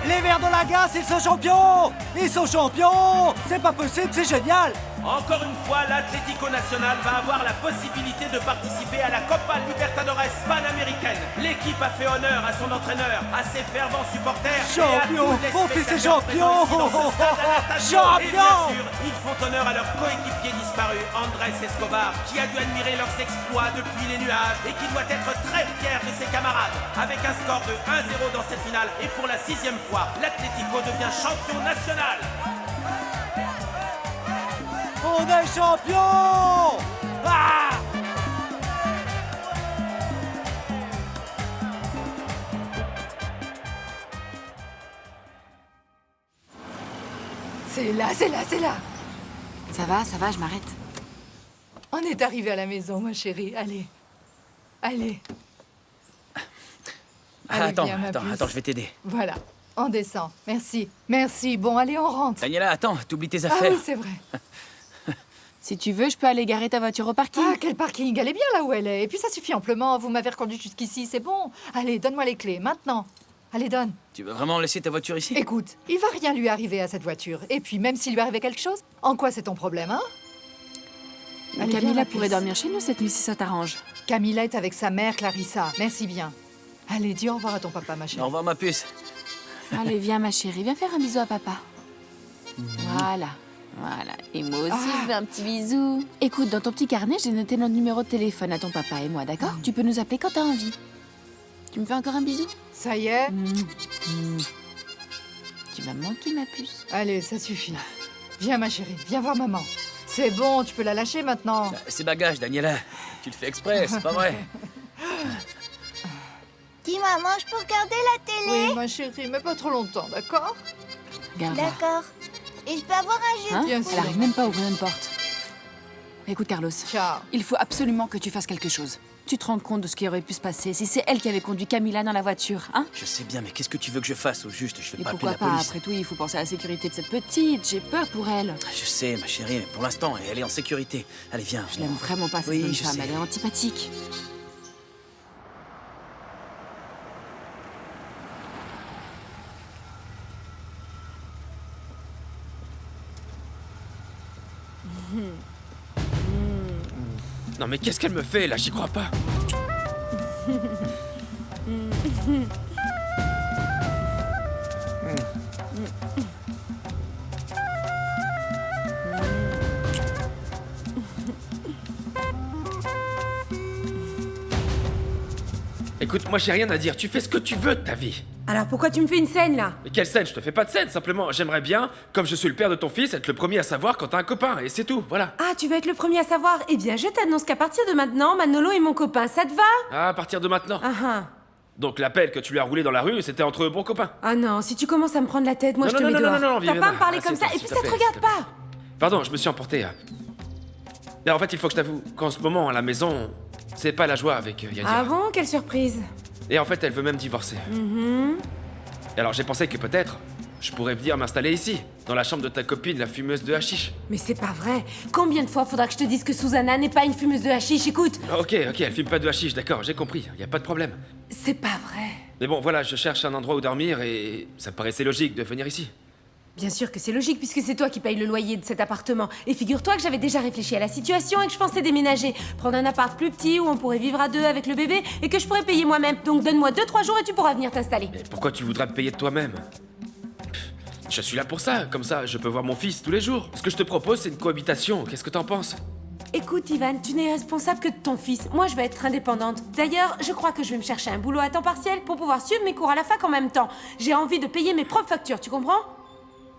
L: Les Verts d'Olagas, ils sont champions. Ils sont champions. C'est pas possible, c'est génial.
J: Encore une fois, l'Atlético Nacional va avoir la possibilité de participer à la Copa Libertadores panaméricaine. L'équipe a fait honneur à son entraîneur, à ses fervents supporters
L: Champion.
J: et à tous les
L: Mon fils est
J: spectateurs
L: champion.
J: présents ici dans ce stade à Natacio.
L: Champion.
J: Et bien sûr, ils font honneur à leur coéquipier disparu, Andrés Escobar, qui a dû admirer leurs exploits depuis les nuages et qui doit être très fier de ses camarades. Avec un score de 1-0 dans cette finale et pour la 6e fois, l'Atlético devient champion national.
L: On est champion. Ah.
T: C'est là, c'est là, c'est là.
R: Ça va, je m'arrête.
T: On est arrivé à la maison, ma chérie. Allez. Allez. Allez,
K: Attends,
T: viens, ma puce.
K: attends, je vais t'aider.
T: Voilà. On descend. Merci. Merci. Bon, allez, on rentre.
K: Daniela, attends, t'oublies tes
T: Ah
K: affaires.
T: oui, c'est vrai.
R: Si tu veux, je peux aller garer ta voiture au parking.
T: Ah, quel parking. Elle est bien là où elle est. Et puis ça suffit amplement. Vous m'avez reconduit jusqu'ici, c'est bon. Allez, donne-moi les clés, maintenant. Allez, donne.
K: Tu veux vraiment laisser ta voiture ici?
T: Écoute, il va rien lui arriver à cette voiture. Et puis, même s'il lui arrivait quelque chose, en quoi c'est ton problème, hein? Allez, viens,
R: Camilla
T: ma
R: pourrait
T: puce.
R: dormir chez nous cette nuit si ça t'arrange.
T: Camilla est avec sa mère, Clarissa. Merci bien. Allez, dis au revoir à ton papa, ma chérie.
K: Au revoir, ma puce.
R: Allez, viens ma chérie, viens faire un bisou à papa. Voilà. Et moi aussi, je veux un petit bisou. Écoute, dans ton petit carnet, j'ai noté notre numéro de téléphone à ton papa et moi, d'accord? Tu peux nous appeler quand t'as envie. Tu me fais encore un bisou?
T: Ça y est?
R: Tu vas me manquer, ma puce.
T: Allez, ça suffit. Viens, ma chérie, viens voir maman. C'est bon, tu peux la lâcher maintenant.
K: C'est bagage, Daniela. Tu le fais exprès, c'est pas vrai.
S: Dis maman, je peux regarder la télé?
T: Oui, ma chérie, mais pas trop longtemps, d'accord?
R: Regarde là.
S: D'accord. Et je peux avoir un jeu
R: Hein?
S: de
R: Elle arrive même pas à ouvrir une porte. Écoute, Carlos.
T: Ciao.
R: Il faut absolument que tu fasses quelque chose. Tu te rends compte de ce qui aurait pu se passer si c'est elle qui avait conduit Camilla dans la voiture, hein?
K: Je sais bien, mais qu'est-ce que tu veux que je fasse au juste? Je vais
R: Et
K: pas appeler
R: pourquoi
K: la
R: pas?
K: police.
R: Après tout, il faut penser à la sécurité de cette petite. J'ai peur pour elle.
K: Je sais, ma chérie, mais pour l'instant, elle est en sécurité. Allez, viens.
R: Je l'aime vraiment pas, cette
K: Oui,
R: bonne
K: je
R: femme.
K: sais.
R: Elle est antipathique.
B: Non mais qu'est-ce qu'elle me fait là? J'y crois pas. Écoute, moi j'ai rien à dire. Tu fais ce que tu veux de ta vie.
A: Alors pourquoi tu me fais une scène là?
B: Mais quelle scène? Je te fais pas de scène. Simplement, j'aimerais bien, comme je suis le père de ton fils, être le premier à savoir quand t'as un copain. Et c'est tout, voilà.
A: Ah, tu veux être le premier à savoir? Eh bien, je t'annonce qu'à partir de maintenant, Manolo est mon copain, ça te va?
B: Ah, à partir de maintenant.
A: Ah
B: Donc l'appel que tu lui as roulé dans la rue, c'était entre bons copains.
A: Ah non, si tu commences à me prendre la tête, moi
B: Non,
A: je te
B: non,
A: mets
B: non,
A: dehors.
B: non, non,
A: T'as
B: Viviane,
A: pas à me parler comme
B: assieds-toi,
A: ça, et
B: s'il
A: puis
B: te
A: ça te
B: plaît,
A: regarde pas.
B: Pardon, je me suis emporté. Mais en fait, il faut que je t'avoue qu'en ce moment, à la maison, c'est pas la joie avec Yadir.
A: Ah bon? Quelle surprise.
B: Et en fait, elle veut même divorcer.
A: Mhm.
B: Et alors j'ai pensé que peut-être, je pourrais venir m'installer ici, dans la chambre de ta copine, la fumeuse de hashish.
A: Mais c'est pas vrai. Combien de fois faudra que je te dise que Susanna n'est pas une fumeuse de hashish? Écoute.
B: Ok, elle fume pas de hashish, d'accord, j'ai compris, y a pas de problème.
A: C'est pas vrai.
B: Mais bon, voilà, je cherche un endroit où dormir et ça me paraissait logique de venir ici.
A: Bien sûr que c'est logique puisque c'est toi qui payes le loyer de cet appartement. Et figure-toi que j'avais déjà réfléchi à la situation et que je pensais déménager. Prendre un appart plus petit où on pourrait vivre à deux avec le bébé et que je pourrais payer moi-même. Donc donne-moi 2-3 jours et tu pourras venir t'installer.
B: Mais pourquoi tu voudrais me payer de toi-même? Je suis là pour ça, comme ça je peux voir mon fils tous les jours. Ce que je te propose c'est une cohabitation, qu'est-ce que t'en penses?
A: Écoute Ivan, tu n'es responsable que de ton fils. Moi je vais être indépendante. D'ailleurs, je crois que je vais me chercher un boulot à temps partiel pour pouvoir suivre mes cours à la fac en même temps. J'ai envie de payer mes propres factures, tu comprends?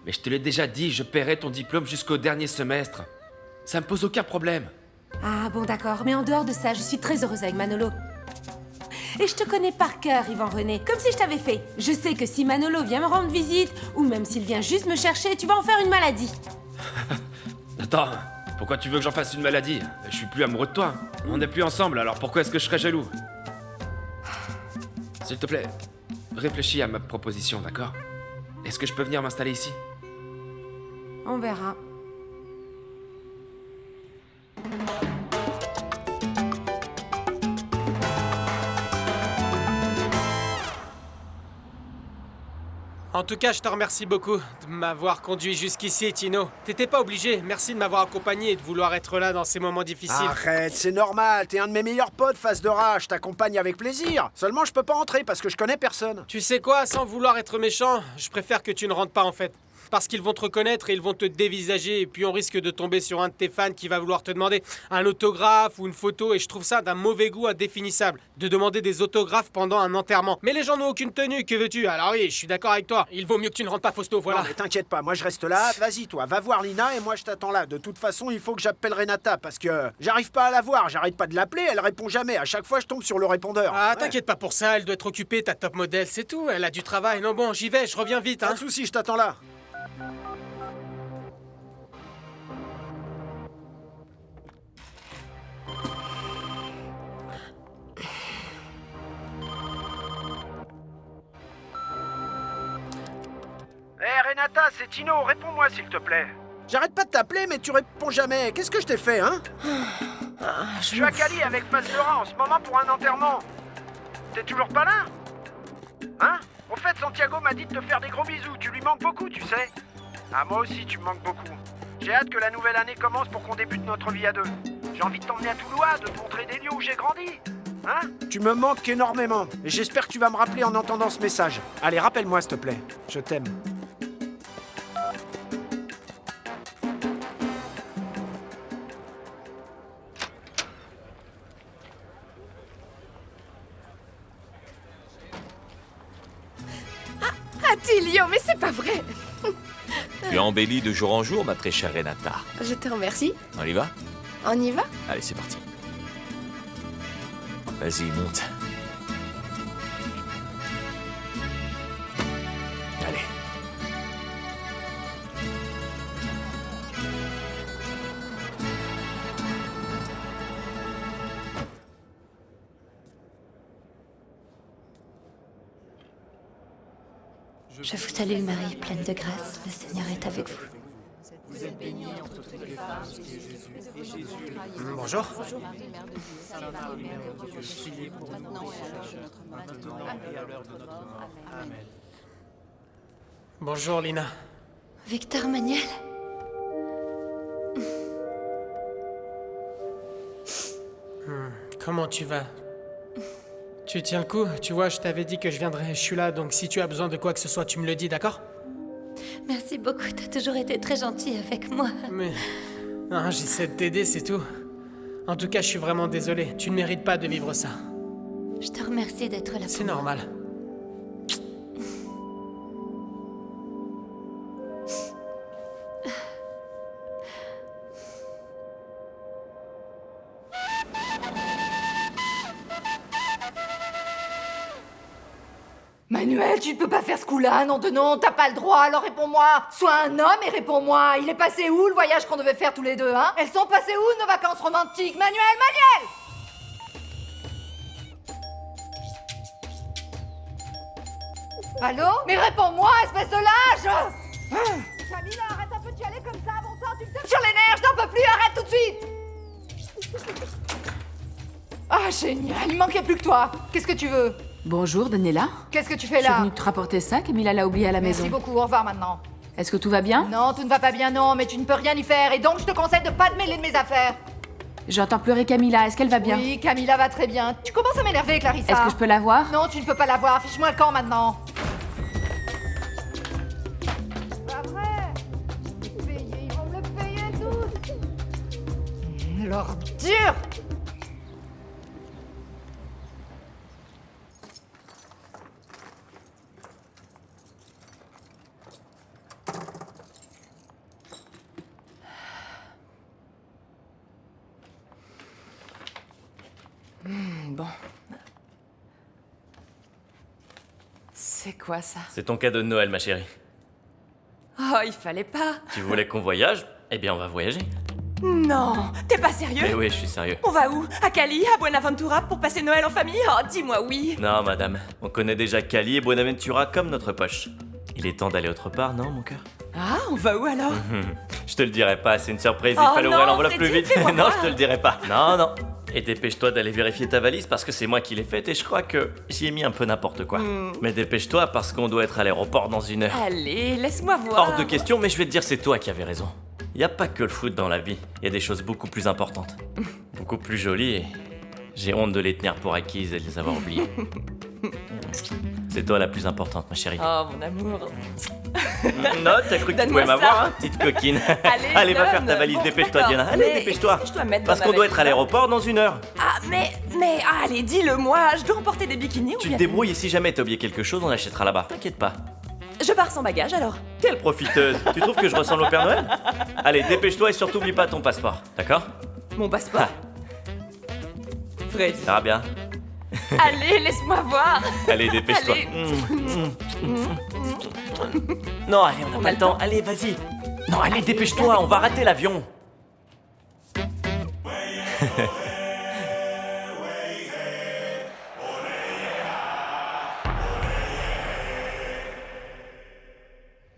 B: Mais je te l'ai déjà dit, je paierai ton diplôme jusqu'au dernier semestre. Ça me pose aucun problème.
A: Ah bon d'accord, mais en dehors de ça, je suis très heureuse avec Manolo. Et je te connais par cœur, Yvan René, comme si je t'avais fait. Je sais que si Manolo vient me rendre visite, ou même s'il vient juste me chercher, tu vas en faire une maladie.
B: Attends, pourquoi tu veux que j'en fasse une maladie? Je suis plus amoureux de toi. On n'est plus ensemble, alors pourquoi est-ce que je serais jaloux? S'il te plaît, réfléchis à ma proposition, d'accord? Est-ce que je peux venir m'installer ici?
A: On verra.
P: En tout cas, je te remercie beaucoup de m'avoir conduit jusqu'ici, Tino. T'étais pas obligé. Merci de m'avoir accompagné et de vouloir être là dans ces moments difficiles.
O: Arrête, c'est normal. T'es un de mes meilleurs potes, face de rat. Je t'accompagne avec plaisir. Seulement, je peux pas entrer parce que je connais personne.
P: Tu sais quoi, sans vouloir être méchant, je préfère que tu ne rentres pas en fait. Parce qu'ils vont te reconnaître et ils vont te dévisager et puis on risque de tomber sur un de tes fans qui va vouloir te demander un autographe ou une photo et je trouve ça d'un mauvais goût indéfinissable de demander des autographes pendant un enterrement. Mais les gens n'ont aucune tenue, que veux-tu? Alors oui, je suis d'accord avec toi. Il vaut mieux que tu ne rentres pas, Fausto, voilà.
O: Non mais t'inquiète pas, moi je reste là. Vas-y toi, va voir Lina et moi je t'attends là. De toute façon, il faut que j'appelle Renata parce que j'arrive pas à la voir. J'arrête pas de l'appeler, elle répond jamais. À chaque fois, je tombe sur le répondeur.
P: Ah, t'inquiète pas pour ça, elle doit être occupée, ta top modèle, c'est tout. Elle a du travail. Non bon, j'y vais, je reviens vite, hein.
O: Pas de soucis, je t'attends là. Hé Renata, c'est Tino, réponds-moi s'il te plaît. J'arrête pas de t'appeler, mais tu réponds jamais. Qu'est-ce que je t'ai fait, hein? Je suis à Cali avec Masdera en ce moment pour un enterrement. T'es toujours pas là? Hein? Au fait, Santiago m'a dit de te faire des gros bisous. Tu lui manques beaucoup, tu sais. Ah, moi aussi, tu me manques beaucoup. J'ai hâte que la nouvelle année commence pour qu'on débute notre vie à deux. J'ai envie de t'emmener à Toulouse, de te montrer des lieux où j'ai grandi. Hein? Tu me manques énormément. Et j'espère que tu vas me rappeler en entendant ce message. Allez, rappelle-moi, s'il te plaît. Je t'aime.
M: Attilio, mais c'est pas vrai.
Q: Tu embellis de jour en jour, ma très chère Renata.
M: Je te remercie.
Q: On y va?
M: On y va?
Q: Allez, c'est parti. Vas-y, monte. Allez.
V: Je vous salue Marie, pleine de grâce, le Seigneur est avec vous.
P: Vous êtes bénie entre toutes les femmes, et Jésus. Bonjour. Bonjour Lina.
V: Victor Manuel?
P: Comment tu vas? Tu tiens le coup? Tu vois, je t'avais dit que je viendrais, je suis là, donc si tu as besoin de quoi que ce soit, tu me le dis, d'accord?
V: Merci beaucoup, t'as toujours été très gentil avec moi.
P: Mais... non, j'essaie de t'aider, c'est tout. En tout cas, je suis vraiment désolé. Tu ne mérites pas de vivre ça.
V: Je te remercie d'être là pour moi.
P: C'est normal.
T: Manuel, tu ne peux pas faire ce coup-là, non de non, t'as pas le droit, alors réponds-moi. Sois un homme et réponds-moi. Il est passé où le voyage qu'on devait faire tous les deux, hein? Elles sont passées où nos vacances romantiques? Manuel, Manuel! Allô? Mais réponds-moi, espèce de lâche! Camilla, arrête un peu de chialer comme ça, bon sang, tu me tapes sur les nerfs, je n'en peux plus, arrête tout de suite! Ah, génial, il manquait plus que toi. Qu'est-ce que tu veux?
R: Bonjour, Daniela.
T: Qu'est-ce que tu fais
R: Je suis
T: là?
R: venue te rapporter ça, Camilla l'a oublié à la maison.
T: Merci beaucoup, au revoir maintenant.
R: Est-ce que tout va bien?
T: Non, tout ne va pas bien, non, mais tu ne peux rien y faire, et donc je te conseille de pas te mêler de mes affaires.
R: J'entends pleurer Camilla, est-ce qu'elle va bien?
T: Oui, Camilla va très bien. Tu commences à m'énerver, Clarissa.
R: Est-ce que je peux la voir?
T: Non, tu ne peux pas la voir, affiche-moi le camp maintenant. Pas vrai? Ils vont me le payer tous. L'ordure!
F: Bon. C'est quoi ça?
D: C'est ton cadeau de Noël, ma chérie.
F: Oh, il fallait pas.
D: Tu voulais qu'on voyage? Eh bien, on va voyager.
F: Non, t'es pas sérieux?
D: Mais oui, je suis sérieux.
F: On va où? À Cali? À Buenaventura? Pour passer Noël en famille? Oh, dis-moi oui.
D: Non, madame. On connaît déjà Cali et Buenaventura comme notre poche. Il est temps d'aller autre part, non, mon cœur?
F: Ah, on va où alors?
D: Je te le dirai pas, c'est une surprise.
F: Oh
D: Il fallait
F: non,
D: ouvrir l'enveloppe
F: Freddy,
D: plus vite.
F: fais-moi
D: Non,
F: voir.
D: je te le dirai pas. Non, non. Et dépêche-toi d'aller vérifier ta valise parce que c'est moi qui l'ai faite et je crois que j'y ai mis un peu n'importe quoi. Mais dépêche-toi parce qu'on doit être à l'aéroport dans 1 heure.
F: Allez, laisse-moi voir.
D: Hors de question, mais je vais te dire, c'est toi qui avais raison. Y a pas que le foot dans la vie, y a des choses beaucoup plus importantes. Beaucoup plus jolies et j'ai honte de les tenir pour acquises et de les avoir oubliées. C'est toi la plus importante, ma chérie.
F: Oh, mon amour.
D: Non, t'as cru que tu
F: Donne-moi
D: pouvais
F: ça.
D: m'avoir, hein, petite coquine.
F: Allez,
D: va faire ta
F: donne.
D: valise,
F: Bon,
D: dépêche-toi,
F: d'accord.
D: Diana. Allez,
F: Mais
D: dépêche-toi.
F: qu'est-ce que je dois mettre
D: Parce
F: dans
D: qu'on
F: ma
D: doit être à
F: valise,
D: l'aéroport dans 1 heure.
F: Ah, allez, dis-le-moi. Je dois emporter des bikinis ou
D: Tu
F: bien...
D: te débrouilles et si jamais t'as oublié quelque chose, on achètera là-bas. T'inquiète pas.
F: Je pars sans bagage alors.
D: Quelle profiteuse. Tu trouves que je ressemble au Père Noël? Allez, dépêche-toi et surtout oublie pas ton passeport, d'accord?
F: Mon passeport. Freddy.
D: Ça va bien.
F: Allez, laisse-moi voir.
D: Allez, dépêche-toi.
F: Allez.
D: Non, allez, on n'a pas le temps. Allez, vas-y. Non, allez, dépêche-toi, on va rater l'avion.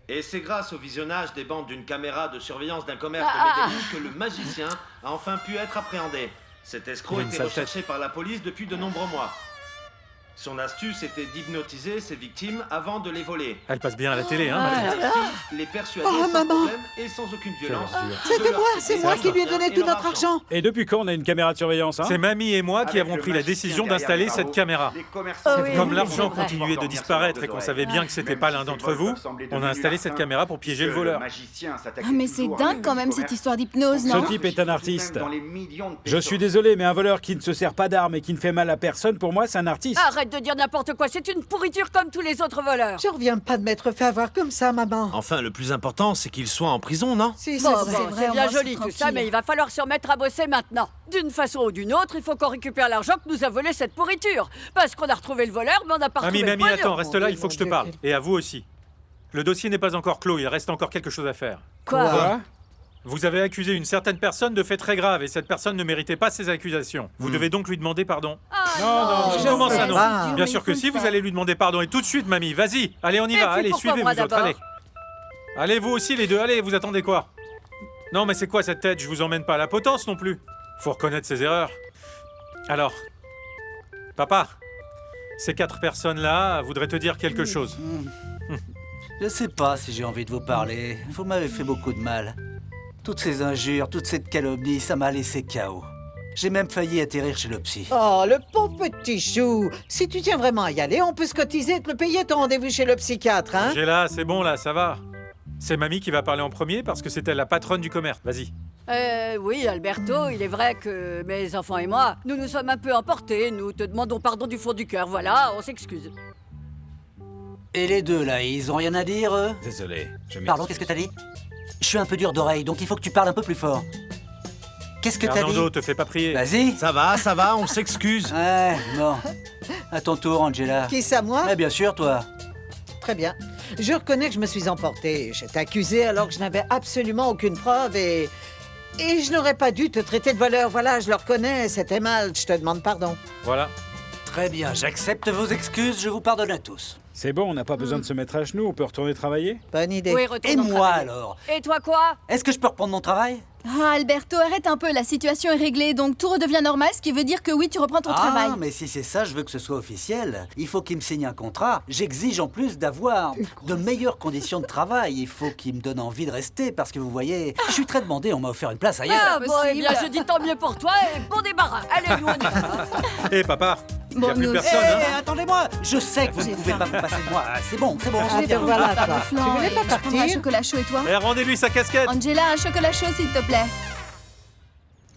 C: Et c'est grâce au visionnage des bandes d'une caméra de surveillance d'un commerce
T: Ah.
C: de Medellín que le magicien a enfin pu être appréhendé. Cet escroc
G: Il a une
C: était
G: sale
C: recherché par la police depuis de nombreux mois. Son astuce était d'hypnotiser ses victimes avant de les voler.
G: Elle passe bien à la télé, hein,
C: Ah
G: Mathilde.
C: là là. Les persuader
U: Oh,
C: sans
U: maman.
C: problème et sans aucune violence.
U: C'est moi qui lui ai donné tout notre argent.
W: Et depuis quand on a une caméra de surveillance, hein?
G: C'est mamie et moi qui
W: Avec
G: avons
W: le
G: pris la
W: magicien
G: décision
W: derrière
G: d'installer
W: les
G: cette
W: barreaux,
G: caméra.
W: les commerçants
U: Oh oui,
G: Comme
U: oui,
G: l'argent
U: c'est vrai.
G: continuait de disparaître et qu'on savait bien que c'était pas l'un d'entre vous, on a installé cette caméra pour piéger le voleur.
S: Ah, mais c'est dingue quand même cette histoire d'hypnose, non?
W: Ce type est un artiste. Je suis désolé, mais un voleur qui ne se sert pas d'armes et qui ne fait mal à personne, pour moi, c'est un artiste.
X: Arrête de dire n'importe quoi, c'est une pourriture comme tous les autres voleurs.
U: Je reviens pas de m'être fait avoir comme ça, maman.
I: Enfin, le plus important, c'est qu'il soit en prison, non?
U: Si,
X: Bon,
U: c'est
X: bon,
U: vrai.
X: c'est bien joli tout ça, mais il va falloir se remettre à bosser maintenant. D'une façon ou d'une autre, il faut qu'on récupère l'argent que nous a volé cette pourriture. Parce qu'on a retrouvé le voleur, mais on n'a pas retrouvé
G: Mamie,
X: le
G: attends,
X: pognon.
G: reste là, il faut que je te parle. Et à vous aussi. Le dossier n'est pas encore clos, il reste encore quelque chose à faire.
X: Quoi?
G: Vous avez accusé une certaine personne de faits très graves et cette personne ne méritait pas ces accusations. Vous devez donc lui demander pardon. Non,
U: je
G: comment
U: sais
G: ça non?
U: pas.
G: Bien sûr que si, vous allez lui demander pardon et tout de suite, mamie, vas-y. Allez, on y
X: Et
G: va,
X: puis
G: allez,
X: pourquoi
G: suivez
X: moi
G: vous autres,
X: d'abord?
G: allez. Allez, vous aussi les deux, allez, vous attendez quoi? Non, mais c'est quoi cette tête? Je vous emmène pas à la potence non plus. Faut reconnaître ses erreurs. Alors, papa, ces 4 personnes-là voudraient te dire quelque chose.
L: Je sais pas si j'ai envie de vous parler. Vous m'avez fait beaucoup de mal. Toutes ces injures, toute cette calomnie, ça m'a laissé KO. J'ai même failli atterrir chez le psy.
U: Oh, le pauvre petit chou. Si tu tiens vraiment à y aller, on peut se cotiser et te le payer ton rendez-vous chez le psychiatre, hein?
G: J'ai là, c'est bon là, ça va. C'est mamie qui va parler en premier parce que c'est elle la patronne du commerce. Vas-y.
X: Oui, Alberto, il est vrai que mes enfants et moi, nous nous sommes un peu emportés. Nous te demandons pardon du fond du cœur. Voilà, on s'excuse.
L: Et les deux, là, ils ont rien à dire, eux?
W: Désolé, je
L: Pardon, qu'est-ce que t'as dit? Je suis un peu dur d'oreille, donc il faut que tu parles un peu plus fort. Qu'est-ce que t'as dit?
G: Fernando, te fais pas prier.
L: Vas-y.
I: Ça va, on s'excuse.
L: Ouais, bon. À ton tour, Angela.
U: Qui ça, moi?
L: Ouais, bien sûr, toi.
U: Très bien. Je reconnais que je me suis emportée. Je t'ai accusé alors que je n'avais absolument aucune preuve et je n'aurais pas dû te traiter de voleur. Voilà, je le reconnais, c'était mal. Je te demande pardon.
G: Voilà.
L: Très bien, j'accepte vos excuses, je vous pardonne à tous.
W: C'est bon, on n'a pas besoin de se mettre à genoux, on peut retourner travailler?
U: Bonne idée.
X: Oui, retourne
L: Et
X: au
L: moi
X: travail.
L: alors?
X: Et toi quoi?
L: Est-ce que je peux reprendre mon travail?
S: Ah, Alberto, arrête un peu, la situation est réglée, donc tout redevient normal, ce qui veut dire que oui, tu reprends ton travail.
L: Mais si c'est ça, je veux que ce soit officiel. Il faut qu'il me signe un contrat. J'exige en plus d'avoir de meilleures conditions de travail. Il faut qu'il me donne envie de rester, parce que vous voyez, je suis très demandé, on m'a offert une place ailleurs.
X: Ah bon, eh bien je dis tant mieux pour toi et bon débarras. Allez, nous on y va.
G: Hé, papa, y
S: Bon,
G: a plus
S: nous-
G: personne, hein?
L: Attendez-moi, je sais que vous ne
S: J'ai
L: pouvez
S: faim.
L: pas vous passer de moi. Ah, c'est bon,
S: Je
L: on
S: vais
L: vient.
S: te
U: voilà,
S: voir,
U: toi.
S: flan,
U: Tu voulais
S: et
U: pas
S: je prendrai un
U: partir?
S: chocolat chaud et toi?
G: Eh, rendez-lui sa casquette.
S: Angela, un chocolat chaud s'il te plaît.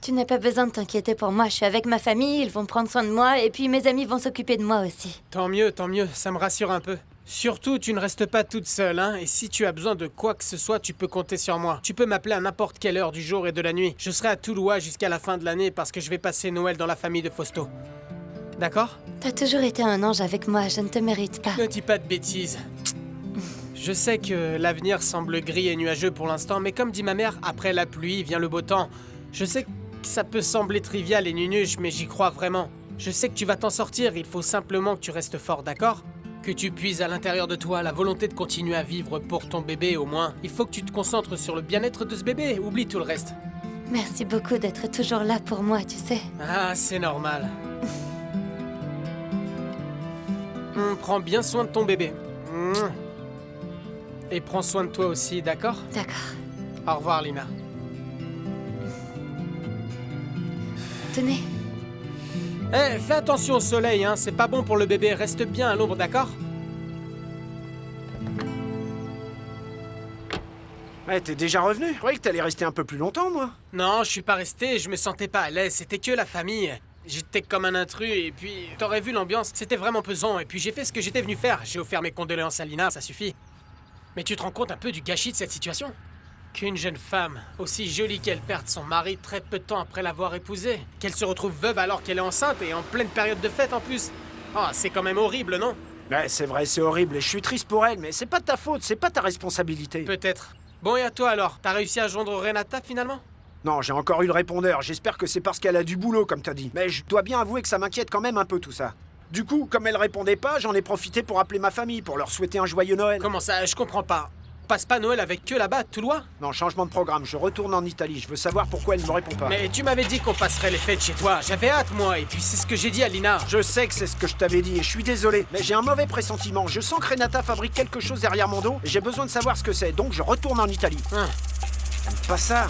V: Tu n'as pas besoin de t'inquiéter pour moi, je suis avec ma famille, ils vont prendre soin de moi et puis mes amis vont s'occuper de moi aussi.
P: Tant mieux, ça me rassure un peu. Surtout, tu ne restes pas toute seule, hein, et si tu as besoin de quoi que ce soit, tu peux compter sur moi. Tu peux m'appeler à n'importe quelle heure du jour et de la nuit. Je serai à Toulouse jusqu'à la fin de l'année parce que je vais passer Noël dans la famille de Fausto. D'accord?
V: T'as toujours été un ange avec moi, je ne te mérite pas.
P: Ne dis pas de bêtises. Je sais que l'avenir semble gris et nuageux pour l'instant, mais comme dit ma mère, après la pluie vient le beau temps. Je sais que ça peut sembler trivial et nunuche, mais j'y crois vraiment. Je sais que tu vas t'en sortir, il faut simplement que tu restes fort, d'accord? Que tu puises à l'intérieur de toi la volonté de continuer à vivre pour ton bébé au moins. Il faut que tu te concentres sur le bien-être de ce bébé, oublie tout le reste.
V: Merci beaucoup d'être toujours là pour moi, tu sais.
P: Ah, c'est normal. Prends bien soin de ton bébé. Et prends soin de toi aussi, d'accord?
V: D'accord.
P: Au revoir, Lina.
V: Tenez.
P: Eh, fais attention au soleil, hein, c'est pas bon pour le bébé. Reste bien à l'ombre, d'accord?
O: Ouais, t'es déjà revenu? Je croyais que t'allais rester un peu plus longtemps, moi.
P: Non, je suis pas resté, je me sentais pas à l'aise, c'était que la famille. J'étais comme un intrus et puis t'aurais vu l'ambiance, c'était vraiment pesant et puis j'ai fait ce que j'étais venu faire. J'ai offert mes condoléances à Lina, ça suffit. Mais tu te rends compte un peu du gâchis de cette situation? Qu'une jeune femme, aussi jolie qu'elle perde son mari très peu de temps après l'avoir épousée, qu'elle se retrouve veuve alors qu'elle est enceinte et en pleine période de fête en plus. Oh, c'est quand même horrible, non?
O: Ouais, c'est vrai, c'est horrible et je suis triste pour elle, mais c'est pas de ta faute, c'est pas ta responsabilité.
P: Peut-être. Bon, et à toi alors? T'as réussi à joindre Renata finalement?
O: Non, j'ai encore eu le répondeur, j'espère que c'est parce qu'elle a du boulot, comme t'as dit. Mais je dois bien avouer que ça m'inquiète quand même un peu tout ça. Du coup, comme elle répondait pas, j'en ai profité pour appeler ma famille, pour leur souhaiter un joyeux Noël.
P: Comment ça? Je comprends pas. Passe pas Noël avec eux là-bas, à Toulouse?
O: Non, changement de programme, je retourne en Italie, je veux savoir pourquoi elle me répond pas.
P: Mais tu m'avais dit qu'on passerait les fêtes chez toi, j'avais hâte moi, et puis c'est ce que j'ai dit à Lina.
O: Je sais que c'est ce que je t'avais dit et je suis désolé, mais j'ai un mauvais pressentiment. Je sens que Renata fabrique quelque chose derrière mon dos et j'ai besoin de savoir ce que c'est, donc je retourne en Italie. Pas ça.